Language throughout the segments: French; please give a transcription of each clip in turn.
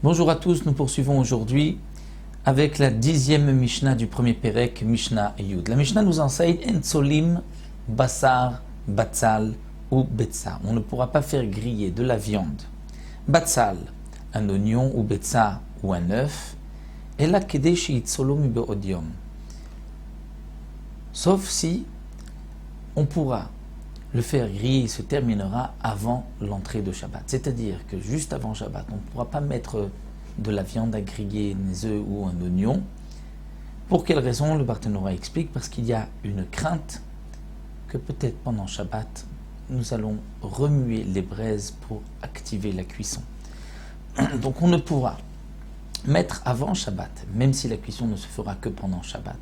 Bonjour à tous, nous poursuivons aujourd'hui avec la 10e Mishnah du premier Pérek, Mishnah Yud. La Mishnah nous enseigne Entsolim, Bassar, Batzal ou Betsa. On ne pourra pas faire griller de la viande, Batzal, un oignon ou Betsa ou un œuf, et la Kedeshi Itzolom Beodium. Sauf si on pourra le faire griller, il se terminera avant l'entrée de Shabbat. C'est-à-dire que juste avant Shabbat, on ne pourra pas mettre de la viande à griller, des œufs ou un oignon. Pour quelle raison? Le Barthénora explique, parce qu'il y a une crainte que peut-être pendant Shabbat, nous allons remuer les braises pour activer la cuisson. Donc on ne pourra mettre avant Shabbat, même si la cuisson ne se fera que pendant Shabbat.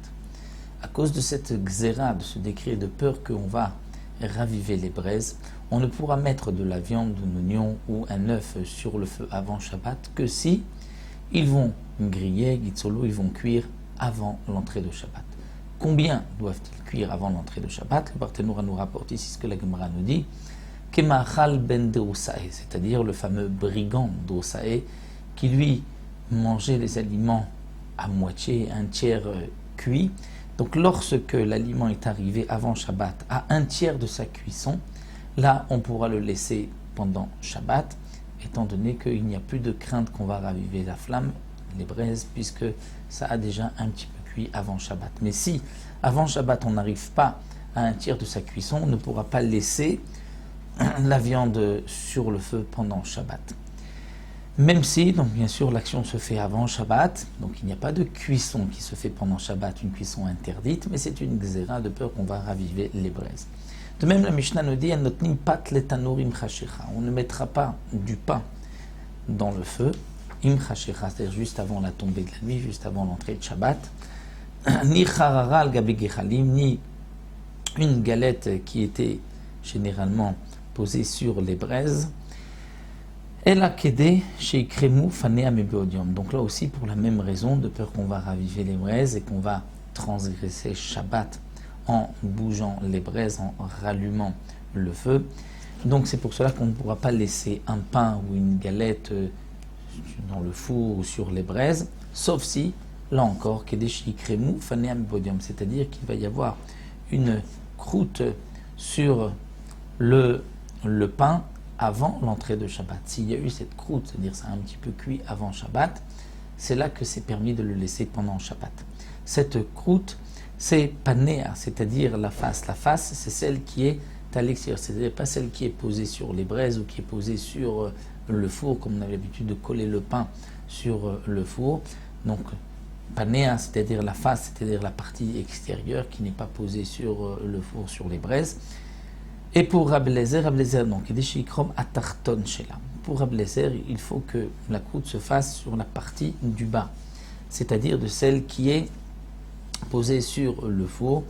À cause de cette xéra, de ce décret de peur qu'on va raviver les braises, on ne pourra mettre de la viande, un oignon ou un œuf sur le feu avant Shabbat que si ils vont griller, gitzolo, ils vont cuire avant l'entrée de Shabbat. Combien doivent-ils cuire avant l'entrée de Shabbat? Le Barthénora nous rapporte ici ce que la Gemara nous dit, Kemachal ben Derusae, c'est-à-dire le fameux brigand Derusae qui lui mangeait les aliments à moitié, un tiers cuit. Donc lorsque l'aliment est arrivé avant Shabbat à un tiers de sa cuisson, là on pourra le laisser pendant Shabbat, étant donné qu'il n'y a plus de crainte qu'on va raviver la flamme, les braises, puisque ça a déjà un petit peu cuit avant Shabbat. Mais si avant Shabbat on n'arrive pas à un tiers de sa cuisson, on ne pourra pas laisser la viande sur le feu pendant Shabbat. Même si, donc bien sûr, l'action se fait avant Shabbat, donc il n'y a pas de cuisson qui se fait pendant Shabbat, une cuisson interdite, mais c'est une xéra de peur qu'on va raviver les braises. De même, la Mishnah nous dit, on ne mettra pas du pain dans le feu, c'est-à-dire juste avant la tombée de la nuit, juste avant l'entrée de Shabbat, ni charara al-gabi-gechalim, ni une galette qui était généralement posée sur les braises, et la kedé chez Kremou Fanea Mebeodium. Donc là aussi, pour la même raison, de peur qu'on va raviver les braises et qu'on va transgresser Shabbat en bougeant les braises, en rallumant le feu. Donc c'est pour cela qu'on ne pourra pas laisser un pain ou une galette dans le four ou sur les braises, sauf si, là encore, kedé chez Kremou Fanea Mebeodium, c'est-à-dire qu'il va y avoir une croûte sur le pain avant l'entrée de Shabbat. S'il y a eu cette croûte, c'est-à-dire ça a un petit peu cuit avant Shabbat, c'est là que c'est permis de le laisser pendant Shabbat. Cette croûte, c'est panéa, c'est-à-dire la face. La face, c'est celle qui est à l'extérieur, c'est-à-dire pas celle qui est posée sur les braises ou qui est posée sur le four, comme on avait l'habitude de coller le pain sur le four. Donc, panéa, c'est-à-dire la face, c'est-à-dire la partie extérieure qui n'est pas posée sur le four, sur les braises. Et pour Rabbi Eliezer, donc, pour Rabbi Eliezer, il faut que la croûte se fasse sur la partie du bas, c'est-à-dire de celle qui est posée sur le four,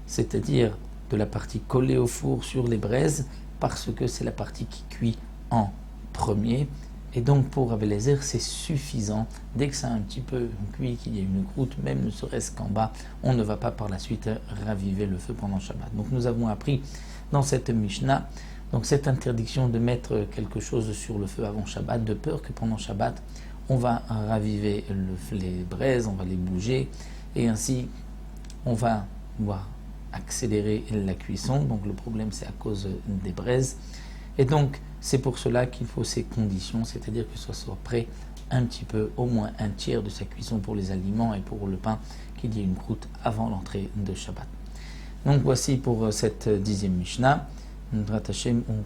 c'est-à-dire de la partie collée au four sur les braises, parce que c'est la partie qui cuit en premier. Et donc pour Rabbi Eliezer, c'est suffisant. Dès que ça a un petit peu cuit, qu'il y a une croûte, même ne serait-ce qu'en bas, on ne va pas par la suite raviver le feu pendant Shabbat. Donc nous avons appris dans cette Mishnah, donc cette interdiction de mettre quelque chose sur le feu avant Shabbat, de peur que pendant Shabbat, on va raviver les braises, on va les bouger, et ainsi on va accélérer la cuisson. Donc le problème c'est à cause des braises, et donc c'est pour cela qu'il faut ces conditions, c'est-à-dire que ce soit prêt un petit peu, au moins un tiers de sa cuisson pour les aliments et pour le pain, qu'il y ait une croûte avant l'entrée de Shabbat. Donc voici pour cette 10e Mishnah. On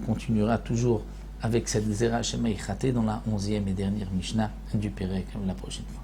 continuera toujours avec cette Zera Shema Ichate dans la 11e et dernière Mishnah du Pérek la prochaine fois.